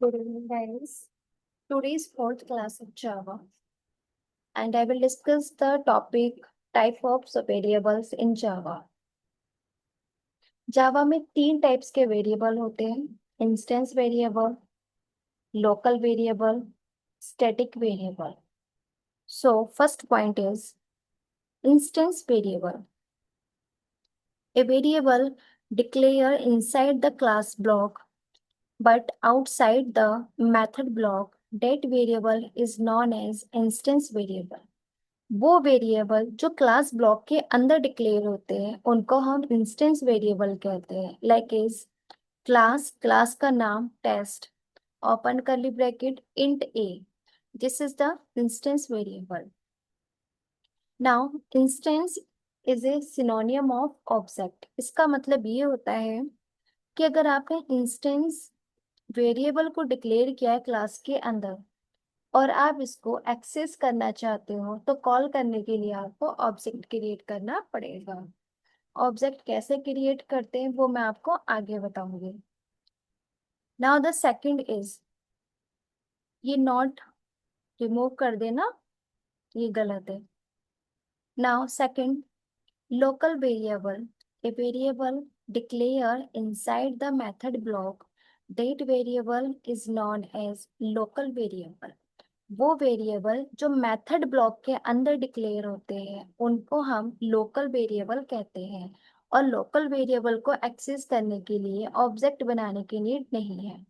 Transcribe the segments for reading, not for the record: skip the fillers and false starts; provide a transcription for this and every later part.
Good evening, guys. Today is fourth class of Java, and I will discuss the topic type of variables in Java. Java में तीन types के variable होते हैं: instance variable, local variable, static variable. So first point is instance variable. A variable declared inside the class block but outside the method block. That variable is known as instance variable. वो variable जो class block के अंदर declare होते हैं उनको हम instance variable कहते हैं. लाइक इज क्लास का नाम test, open curly bracket int a. This is the instance variable. Now instance is a synonym of object. इसका मतलब ये होता है कि अगर आपने इंस्टेंस वेरिएबल को डिक्लेयर किया है क्लास के अंदर और आप इसको एक्सेस करना चाहते हो तो कॉल करने के लिए आपको ऑब्जेक्ट क्रिएट करना पड़ेगा. ऑब्जेक्ट कैसे क्रिएट करते हैं वो मैं आपको आगे बताऊंगी. नाउ द सेकंड इज, ये नॉट रिमूव कर देना, ये गलत है. Now second, local variable. A variable declared inside the method block. That variable is known as local variable. वो वेरिएबल जो मेथड ब्लॉक के अंदर डिक्लेयर होते हैं उनको हम लोकल वेरिएबल कहते हैं, और लोकल वेरिएबल को एक्सेस करने के लिए ऑब्जेक्ट बनाने की नीड नहीं है.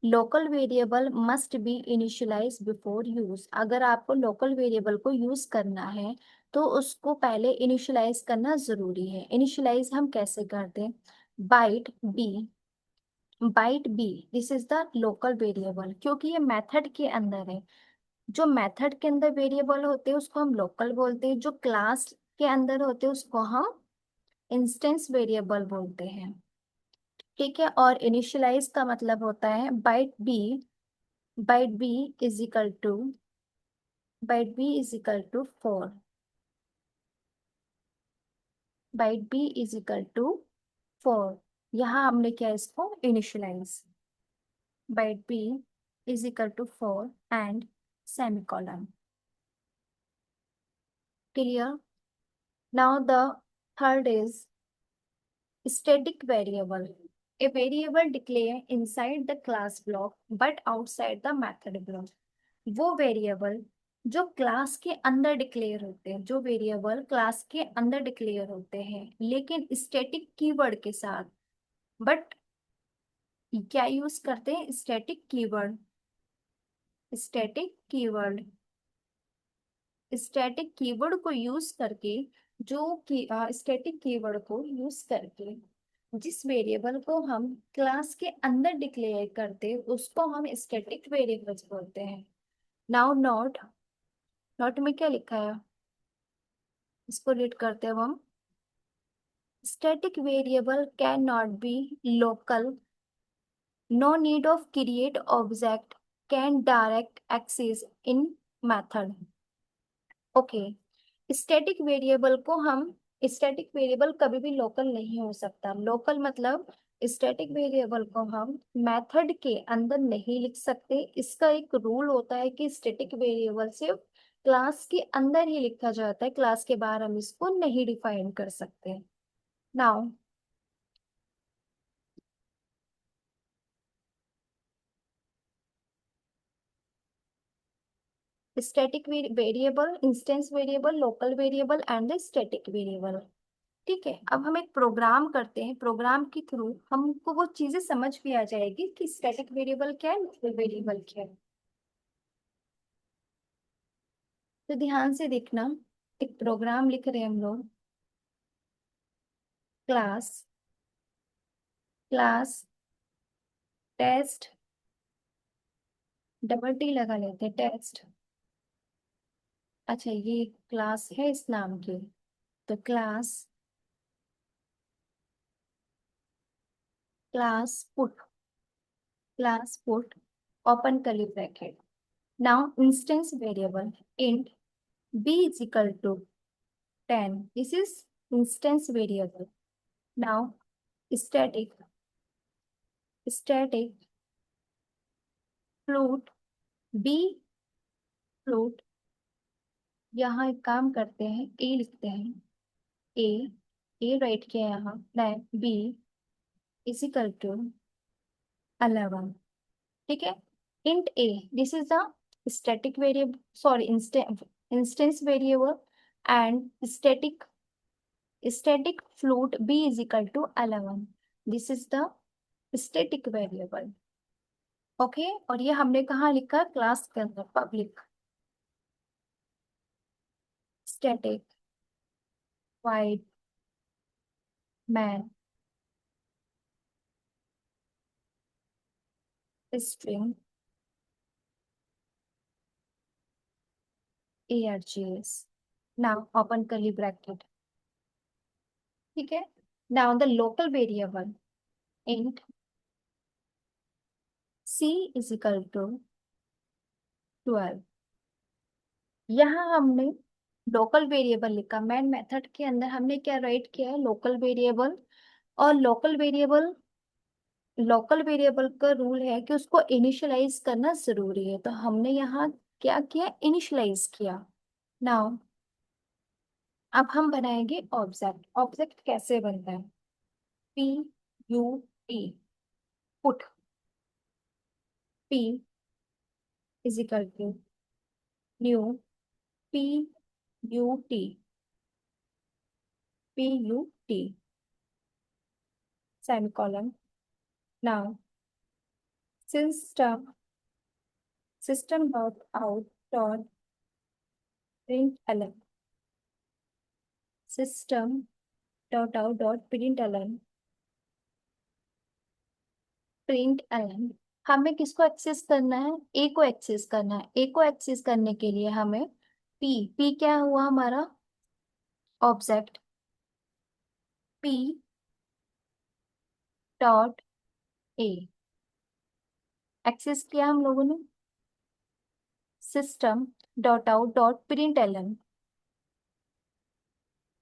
Local variable must be initialize before use. अगर आपको लोकल वेरिएबल को यूज करना है तो उसको पहले इनिशियलाइज करना जरूरी है. इनिशियलाइज हम कैसे करते हैं? Byte B, this is the local variable. क्योंकि ये मेथड के अंदर है, जो मेथड के अंदर वेरिएबल होते हैं उसको हम लोकल बोलते हैं, जो क्लास के अंदर होते हैं उसको हम इंस्टेंस वेरिएबल बोलते हैं. ठीक है. और इनिशियलाइज का मतलब होता है byte B is equal to four. Byte B is equal to four. यहाँ हमने क्या इसको initialize. Byte B is equal to four and semicolon. Clear? Now the third is static variable. A variable declared inside the class block but outside the method block. वो variable जो class के अंदर declare होते हैं, जो variable class के अंदर declare होते हैं लेकिन स्टैटिक कीवर्ड के साथ. बट क्या यूज करते हैं? Static keyword. Static keyword static keyword को यूज करके, जो कि स्टैटिक कीवर्ड को यूज करके जिस वेरिएबल को हम क्लास के अंदर डिक्लेयर करते उसको हम स्टैटिक वेरिएबल्स बोलते हैं. नाउ नोट, नोट में क्या लिखा है इसको रीड करते हैं हम. Static variable can not be local. No need of create object. Can direct access in method. Okay. Static variable को हम स्टैटिक वेरिएबल कभी भी लोकल नहीं हो सकता. लोकल मतलब स्टैटिक वेरिएबल को हम मेथड के अंदर नहीं लिख सकते. इसका एक रूल होता है कि स्टैटिक वेरिएबल सिर्फ क्लास के अंदर ही लिखा जाता है, क्लास के बाहर हम इसको नहीं डिफाइन कर सकते. Now static variable, instance variable, local variable and static variable. ठीक है. अब हम एक प्रोग्राम करते हैं, प्रोग्राम के थ्रू हमको वो चीजें समझ भी आ जाएगी कि स्टैटिक वेरिएबल क्या है, लोकल वेरिएबल क्या है. तो ध्यान से देखना. एक प्रोग्राम लिख रहे हैं हम लोग. Class class test, double T लगा लेते हैं, टेस्ट. अच्छा, ये क्लास है इस नाम की. तो class put class put open curly bracket. Now instance variable int b is equal to 10. This is instance variable. Now static static float B float, यहाँ एक काम करते हैं, ए लिखते हैं, ए ए राइट किया यहाँ, then B is equal to 11, ठीक है। int a, this is the static variable, sorry, instance variable, and static float b is equal to 11, this is the static variable, okay. और ये हमने कहाँ लिखा, क्लास के अंदर, public static wide man string args, now open curly bracket, ठीक है। now the local variable int c is equal to 12, यहाँ हमने लोकल वेरिएबल लिखा, मैन मेथड के अंदर हमने क्या राइट किया है, लोकल वेरिएबल। और लोकल वेरिएबल का रूल है कि उसको इनिशियलाइज करना जरूरी है, तो हमने यहाँ क्या किया, इनिशियलाइज किया। नाउ अब हम बनाएंगे ऑब्जेक्ट। ऑब्जेक्ट कैसे बनता है, P U T, put P is equal to new P U T, P U T semicolon. Now system dot out dot print system dot out dot print L N, हमें किसको access करना है, ए को access करना है। ए को एक्सेस करने के लिए हमें पी क्या हुआ हमारा, object P dot a access किया हम लोगों ने, system dot out dot print L N.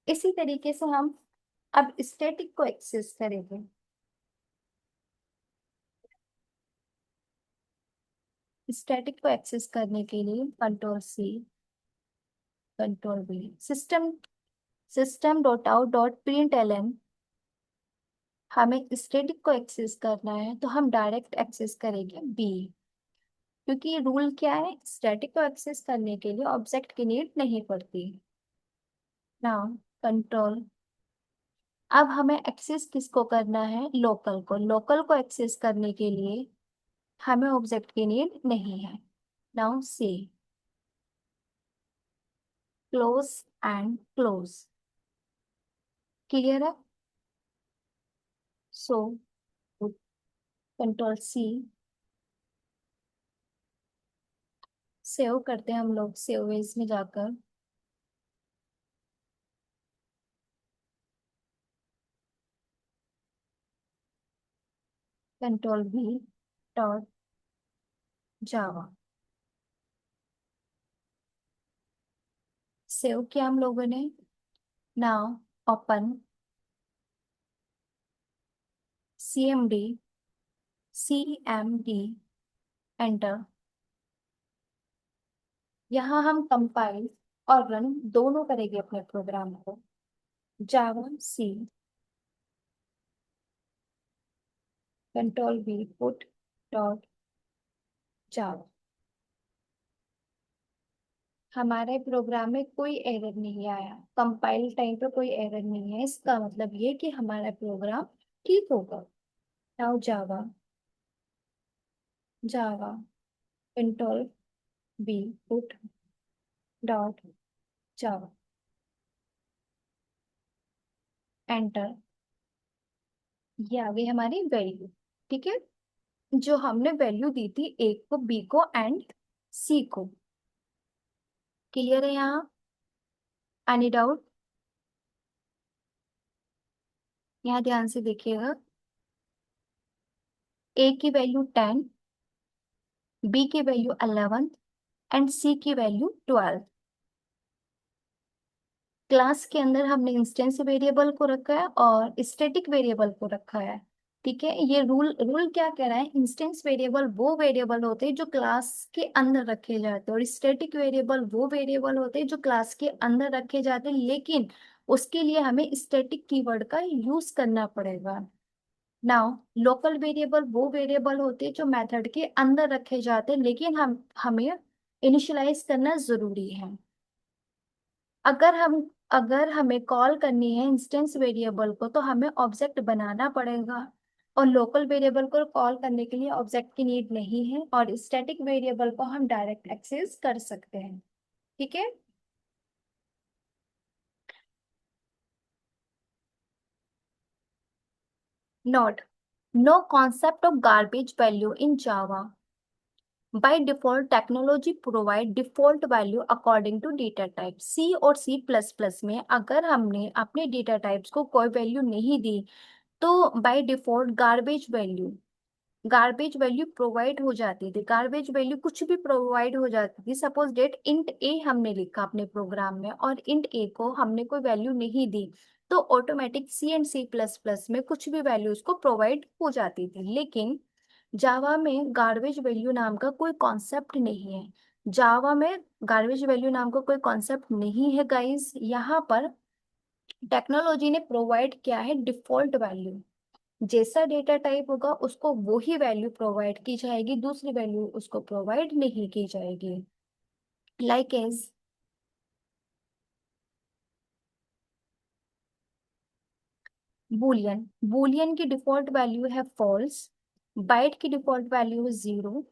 इसी तरीके से हम अब स्टैटिक को एक्सेस करेंगे। स्टैटिक को एक्सेस करने के लिए control C control B, system dot out dot print L N. हमें स्टैटिक को एक्सेस करना है तो हम डायरेक्ट एक्सेस करेंगे बी, क्योंकि रूल क्या है, स्टैटिक को एक्सेस करने के लिए ऑब्जेक्ट की नीड नहीं पड़ती। नाउ कंट्रोल, अब हमें एक्सेस किसको करना है, लोकल को। लोकल को एक्सेस करने के लिए हमें ऑब्जेक्ट की नीड नहीं है। Now see close and close, clear है। सो कंट्रोल सी, सेव करते हैं हम लोग, सेव एज में जाकर कंट्रोल वी डॉट जावा, सेव किया हम लोगों ने। Now open cmd cmd enter. यहाँ हम कंपाइल और रन दोनों करेंगे अपने प्रोग्राम को। Javac control we put dot Java, हमारे प्रोग्राम में कोई एरर नहीं आया, कंपाइल टाइम पर कोई एरर नहीं है, इसका मतलब ये कि हमारा प्रोग्राम ठीक होगा। नाउ जावा जावा कंट्रोल बी पुट डॉट जावा एंटर। ये आ गई हमारी वैल्यू, ठीक है, जो हमने वैल्यू दी थी ए को, बी को एंड सी को। क्लियर है यहाँ, एनी डाउट, यहाँ ध्यान से देखिएगा। ए की वैल्यू 10, बी की वैल्यू 11 एंड सी की वैल्यू 12। क्लास के अंदर हमने इंस्टेंस वेरिएबल को रखा है और स्टैटिक वेरिएबल को रखा है। ठीक है, ये रूल रूल क्या कह रहा है, इंस्टेंस वेरिएबल वो वेरिएबल होते हैं जो क्लास के अंदर रखे जाते हैं, और स्टैटिक वेरिएबल वो वेरिएबल होते हैं जो क्लास के अंदर रखे जाते हैं, लेकिन उसके लिए हमें स्टैटिक कीवर्ड का यूज करना पड़ेगा। नाउ लोकल वेरिएबल वो वेरिएबल होते हैं जो मेथड के अंदर रखे जाते हैं, लेकिन हमें इनिशियलाइज करना जरूरी है। अगर हमें कॉल करनी है इंस्टेंस वेरिएबल को, तो हमें ऑब्जेक्ट बनाना पड़ेगा, और लोकल वेरिएबल को कॉल करने के लिए ऑब्जेक्ट की नीड नहीं है, और स्टैटिक वेरिएबल को हम डायरेक्ट एक्सेस कर सकते हैं। ठीक है। Note, no concept of garbage value in Java. By default technology provide default value according to data type. C और सी प्लस प्लस में अगर हमने अपने डेटा टाइप्स को कोई वैल्यू नहीं दी, तो by default garbage value provide हो जाती थी, गार्बेज वैल्यू कुछ भी प्रोवाइड हो जाती थी। सपोज डेट इंट ए हमने लिखा अपने प्रोग्राम में, और इंट ए को हमने कोई वैल्यू नहीं दी, तो automatic C and C plus plus में कुछ भी वैल्यू उसको प्रोवाइड हो जाती थी। लेकिन जावा में गार्बेज वैल्यू नाम का कोई कॉन्सेप्ट नहीं है। जावा में गार्बेज वैल्यू नाम का कोई कॉन्सेप्ट नहीं है गाइस। यहाँ पर टेक्नोलॉजी ने प्रोवाइड किया है डिफॉल्ट वैल्यू। जैसा डेटा टाइप होगा उसको वो ही वैल्यू प्रोवाइड की जाएगी, दूसरी वैल्यू उसको प्रोवाइड नहीं की जाएगी। लाइक एज बूलियन, बूलियन की डिफॉल्ट वैल्यू है फॉल्स, बाइट की डिफॉल्ट वैल्यू है जीरो,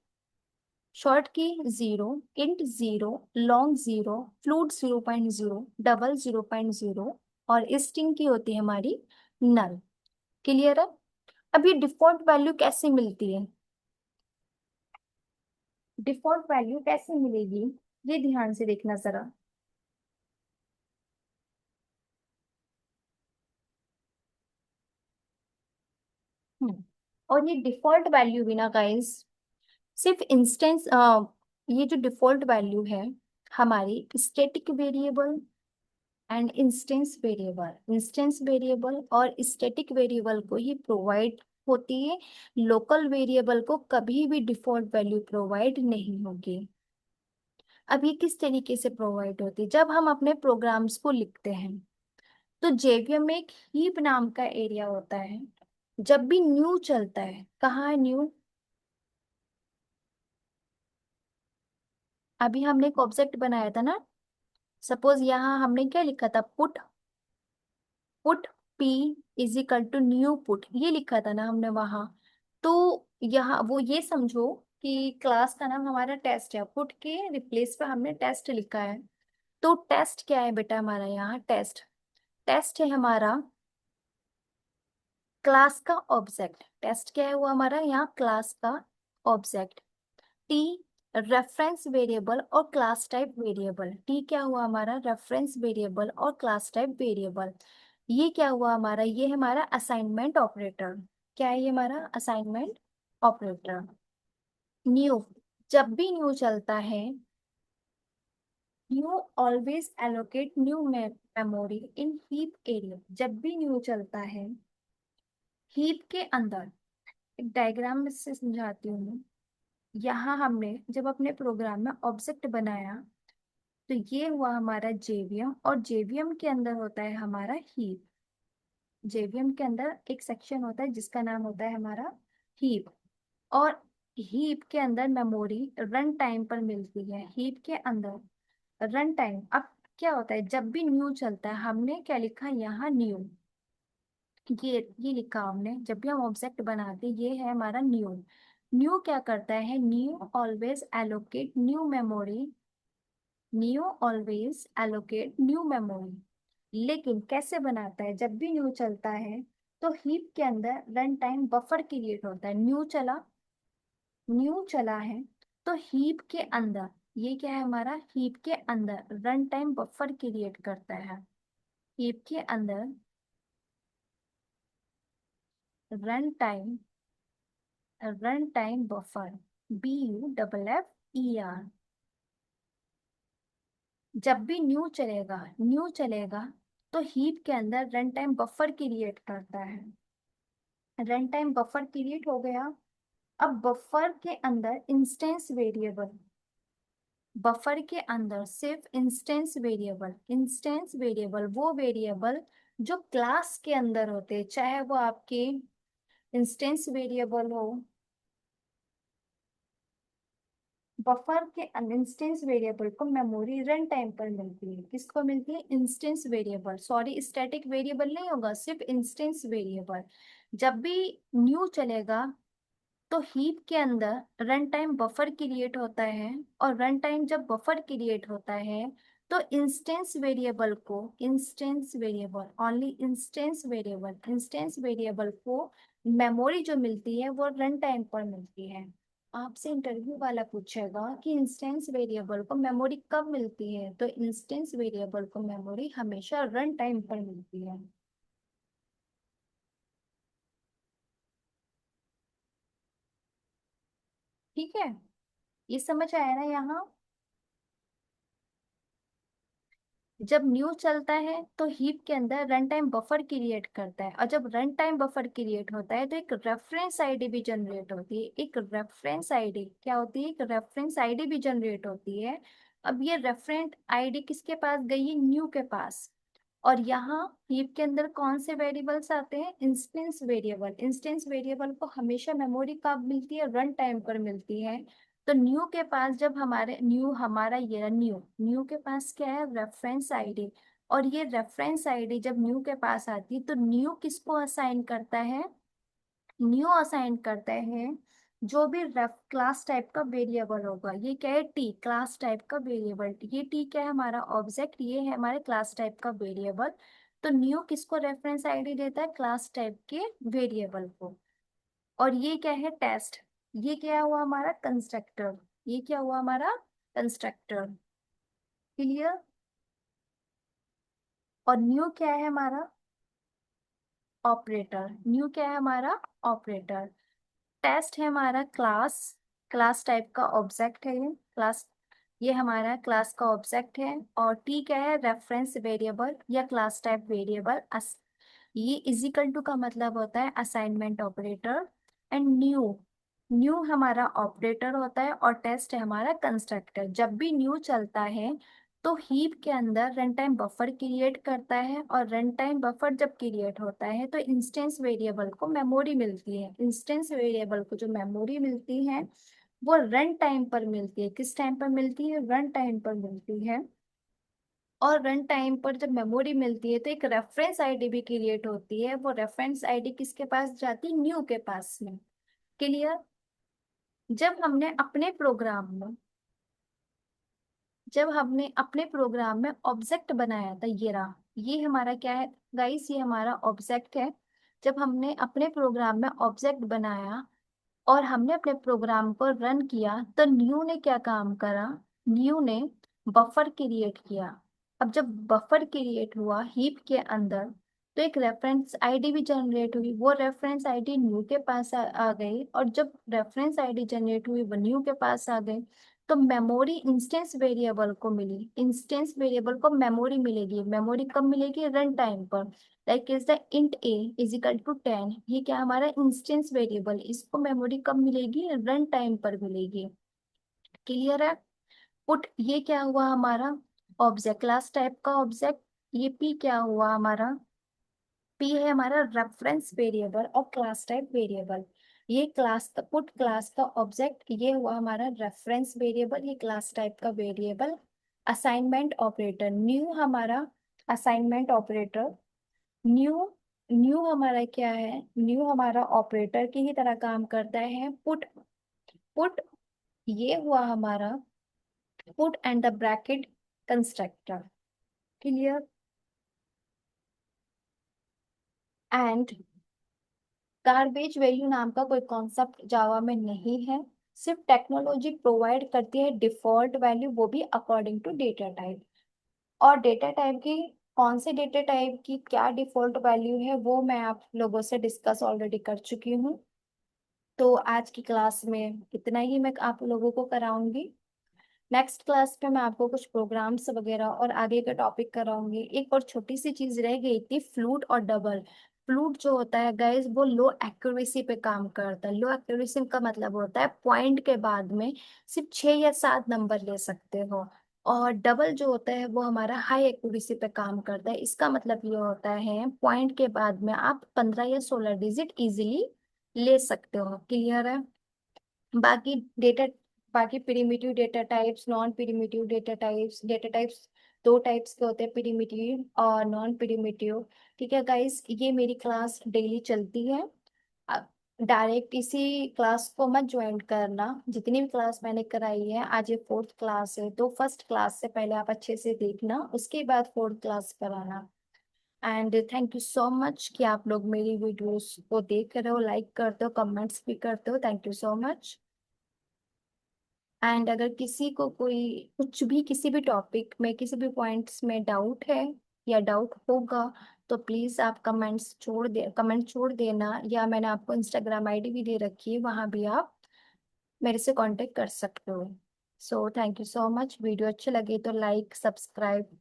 शॉर्ट की zero, int zero, long zero, flute 0.0, double 0.0, और स्ट्रिंग की होती है हमारी नल। क्लियर है। अब ये डिफॉल्ट वैल्यू कैसे मिलती है, डिफॉल्ट वैल्यू कैसे मिलेगी, ये ध्यान से देखना जरा। हम्म, और ये डिफॉल्ट वैल्यू भी ना गाइस, सिर्फ इंस्टेंस, ये जो डिफॉल्ट वैल्यू है हमारी static variable and instance variable और स्टैटिक वेरिएबल को ही प्रोवाइड होती है। लोकल वेरिएबल को कभी भी डिफॉल्ट वैल्यू प्रोवाइड नहीं होगी। अब ये किस तरीके से प्रोवाइड होती है, जब हम अपने प्रोग्राम्स को लिखते हैं, तो जेवीएम में एक हीप नाम का एरिया होता है। जब भी न्यू चलता है, कहाँ है न्यू, अभी हमने एक ऑब्जेक्ट बनाया था ना, सपोज यहाँ हमने क्या लिखा था, put put P is equal to new put, ये लिखा था ना हमने वहां। तो यहाँ वो ये समझो कि क्लास का नाम हमारा टेस्ट है, पुट के रिप्लेस पे हमने टेस्ट लिखा है। तो टेस्ट क्या है बेटा हमारा, यहाँ टेस्ट, टेस्ट है हमारा क्लास का ऑब्जेक्ट। टेस्ट क्या है वो हमारा यहाँ क्लास का ऑब्जेक्ट। टी रेफरेंस वेरिएबल और क्लास टाइप वेरिएबल, टी क्या हुआ हमारा, रेफरेंस वेरिएबल और क्लास टाइप वेरिएबल। ये क्या हुआ हमारा, ये है हमारा असाइनमेंट ऑपरेटर। क्या है ये हमारा असाइनमेंट ऑपरेटर। न्यू, जब भी न्यू चलता है, new always allocate new memory in heap area. जब भी न्यू चलता है हीप के अंदर, एक डायग्राम में से समझाती हूँ मैं। यहाँ हमने जब अपने प्रोग्राम में ऑब्जेक्ट बनाया, तो ये हुआ हमारा जेवीएम, और जेवीएम के अंदर होता है हमारा हीप। जेवीएम के अंदर एक सेक्शन होता है जिसका नाम होता है हमारा हीप, और हीप के अंदर मेमोरी रन टाइम पर मिलती है। हीप के अंदर रन टाइम, अब क्या होता है जब भी न्यू चलता है, हमने क्या लिखा यहाँ न्यू, ये लिखा हमने, जब भी हम ऑब्जेक्ट बनाते हैं, ये है हमारा न्यू। न्यू क्या करता है, new always allocate new memory, new always allocate new memory. लेकिन कैसे बनाता है, जब भी न्यू चलता है तो हीप के अंदर रन टाइम बफर क्रिएट होता है। न्यू चला है तो हीप के अंदर, ये क्या है हमारा, हीप के अंदर रन टाइम बफर क्रिएट करता है। हीप के अंदर run time, run time buffer, BUFFER। जब भी न्यू चलेगा तो हीप के अंदर रन टाइम बफर क्रिएट करता है। रन टाइम बफर क्रिएट हो गया। अब बफर के अंदर इंस्टेंस वेरिएबल, बफर के अंदर सिर्फ इंस्टेंस वेरिएबल वो वेरिएबल जो क्लास के अंदर होते हैं, चाहे वो आपके इंस्टेंस वेरिएबल हो। बफर के इंस्टेंस वेरिएबल को मेमोरी रन टाइम पर मिलती है। किसको मिलती है? Instance variable, sorry static variable नहीं होगा, सिर्फ इंस्टेंस वेरिएबल। जब भी न्यू चलेगा तो हीप के अंदर रन टाइम बफर क्रिएट होता है, और रन टाइम जब बफर क्रिएट होता है तो इंस्टेंस वेरिएबल को मेमोरी जो मिलती है वो रन टाइम पर मिलती है। आपसे इंटरव्यू वाला पूछेगा कि इंस्टेंस वेरिएबल को मेमोरी कब मिलती है, तो इंस्टेंस वेरिएबल को मेमोरी हमेशा रन टाइम पर मिलती है। ठीक है, ये समझ आया ना यहाँ? जब न्यू चलता है तो हीप के अंदर रन टाइम बफर क्रिएट करता है, और जब रन टाइम बफर क्रिएट होता है तो एक रेफरेंस आईडी भी जनरेट होती है। एक रेफरेंस आईडी क्या होती है? एक रेफरेंस आईडी भी जनरेट होती है। अब ये रेफरेंस आईडी किसके पास गई है? न्यू के पास। और यहाँ हीप के अंदर कौन से वेरिएबल्स आते हैं? Instance variable. इंस्टेंस वेरिएबल को हमेशा मेमोरी कब मिलती है? रन टाइम पर मिलती है। तो न्यू के पास जब हमारे न्यू हमारा ये न्यू न्यू के पास क्या है? Reference ID. और ये रेफरेंस आईडी जब न्यू के पास आती है तो न्यू किसको असाइन करता है? न्यू असाइन करता है जो भी रेफ क्लास टाइप का वेरिएबल होगा। ये क्या है? टी, क्लास टाइप का वेरिएबल। ये टी क्या है? हमारा ऑब्जेक्ट, ये है हमारे क्लास टाइप का वेरिएबल। तो न्यू किसको रेफरेंस आईडी देता है? क्लास टाइप के वेरिएबल को। और ये क्या है? टेस्ट। ये क्या हुआ? हमारा कंस्ट्रक्टर। ये क्या हुआ? हमारा कंस्ट्रक्टर। क्लियर? और न्यू क्या है हमारा? ऑपरेटर। न्यू क्या है हमारा? ऑपरेटर। टेस्ट है हमारा क्लास, क्लास टाइप का ऑब्जेक्ट है ये क्लास, ये हमारा क्लास का ऑब्जेक्ट है। और टी क्या है? रेफरेंस वेरिएबल या क्लास टाइप वेरिएबल। ये इजिकल टू का मतलब होता है assignment operator. And new, new हमारा ऑपरेटर होता है, और टेस्ट है हमारा कंस्ट्रक्टर। जब भी न्यू चलता है तो हीप के अंदर रन टाइम बफर क्रिएट करता है, और रन टाइम बफर जब क्रिएट होता है तो इंस्टेंस वेरिएबल को मेमोरी मिलती है। इंस्टेंस वेरिएबल को जो मेमोरी मिलती है वो रन टाइम पर मिलती है। किस टाइम पर मिलती है? रन टाइम पर मिलती है। और रन टाइम पर जब मेमोरी मिलती है तो एक रेफरेंस आईडी भी क्रिएट होती है। वो रेफरेंस आईडी किसके पास जाती है? न्यू के पास में। क्लियर? जब हमने अपने प्रोग्राम में जब हमने अपने प्रोग्राम में ऑब्जेक्ट बनाया था, ये रहा, ये हमारा क्या है गाइस? ये हमारा ऑब्जेक्ट है। जब हमने अपने प्रोग्राम में ऑब्जेक्ट बनाया और हमने अपने प्रोग्राम को रन किया तो न्यू ने क्या काम करा? न्यू ने बफर क्रिएट किया। अब जब बफर क्रिएट हुआ हीप के अंदर तो एक रेफरेंस आईडी भी जनरेट हुई। वो रेफरेंस आईडी न्यू के पास आ गई, और जब रेफरेंस आईडी जनरेट हुई वो न्यू के पास आ गई। तो मेमोरी इंस्टेंस वेरिएबल को मिली। इंस्टेंस वेरिएबल को मेमोरी मिलेगी। मेमोरी कब मिलेगी? रन टाइम पर। Like is the int a is equal to 10, ये क्या हमारा इंस्टेंस वेरिएबल, इसको मेमोरी कब मिलेगी? रन टाइम पर मिलेगी। क्लियर है? पुट, ये क्या हुआ हमारा? ऑब्जेक्ट, क्लास टाइप का ऑब्जेक्ट। ये p क्या हुआ हमारा? p है हमारा रेफरेंस वेरिएबल और क्लास टाइप वेरिएबल। ये क्लास का पुट, क्लास का ऑब्जेक्ट, ये हुआ हमारा रेफरेंस वेरिएबल, ये क्लास टाइप का वेरिएबल। असाइनमेंट ऑपरेटर, न्यू हमारा असाइनमेंट ऑपरेटर। न्यू न्यू हमारा क्या है? न्यू हमारा ऑपरेटर की ही तरह काम करता है। पुट, पुट ये हुआ हमारा put and the bracket constructor. Clear? And garbage value नाम का कोई कॉन्सेप्ट जावा में नहीं है। सिर्फ टेक्नोलॉजी प्रोवाइड करती है डिफॉल्ट वैल्यू, वो भी अकॉर्डिंग टू डेटा टाइप। और डेटा टाइप की, कौन से डेटा टाइप की क्या डिफॉल्ट वैल्यू है वो मैं आप लोगों से डिस्कस ऑलरेडी कर चुकी हूँ। तो आज की क्लास में इतना ही मैं आप लोगों को कराऊंगी। नेक्स्ट क्लास पे मैं आपको कुछ प्रोग्राम्स वगैरह और आगे का टॉपिक कराऊंगी। एक और छोटी सी चीज रह गई थी, फ्लूट और डबल। फ्लूट जो होता है गाइस वो लो एक्यूरेसी पे काम करता है। लो एक्यूरेसी का मतलब होता है पॉइंट के बाद में सिर्फ 6 या 7 नंबर ले सकते हो। और डबल जो होता है वो हमारा हाई एक्यूरेसी पे काम करता है। इसका मतलब ये होता है पॉइंट के बाद में आप 15 या 16 डिजिट इजीली ले सकते हो। क्लियर है? बाकी डेटा, बाकी primitive data types, non primitive data types दो टाइप्स के होते हैं, प्रिमिटिव और नॉन प्रिमिटिव। ठीक है गाइस, ये मेरी क्लास डेली चलती है। डायरेक्ट इसी क्लास को मत ज्वाइन करना। जितनी भी क्लास मैंने कराई है, आज ये 4th क्लास है, तो फर्स्ट क्लास से पहले आप अच्छे से देखना, उसके बाद 4th क्लास कराना। And thank you so much कि आप लोग मेरी वीडियोस को देख रहे हो, लाइक करते हो, कमेंट्स भी करते हो। Thank you so much. And अगर किसी को कोई कुछ भी किसी भी टॉपिक में किसी भी पॉइंट्स में डाउट है या डाउट होगा, तो प्लीज आप कमेंट छोड़ देना, या मैंने आपको इंस्टाग्राम आईडी भी दे रखी है, वहां भी आप मेरे से कांटेक्ट कर सकते हो। So thank you so much. Video अच्छी लगे तो लाइक, सब्सक्राइब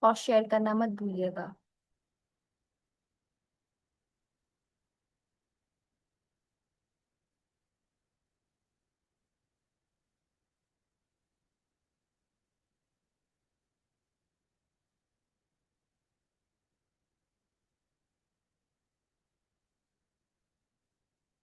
और शेयर करना मत भूलिएगा।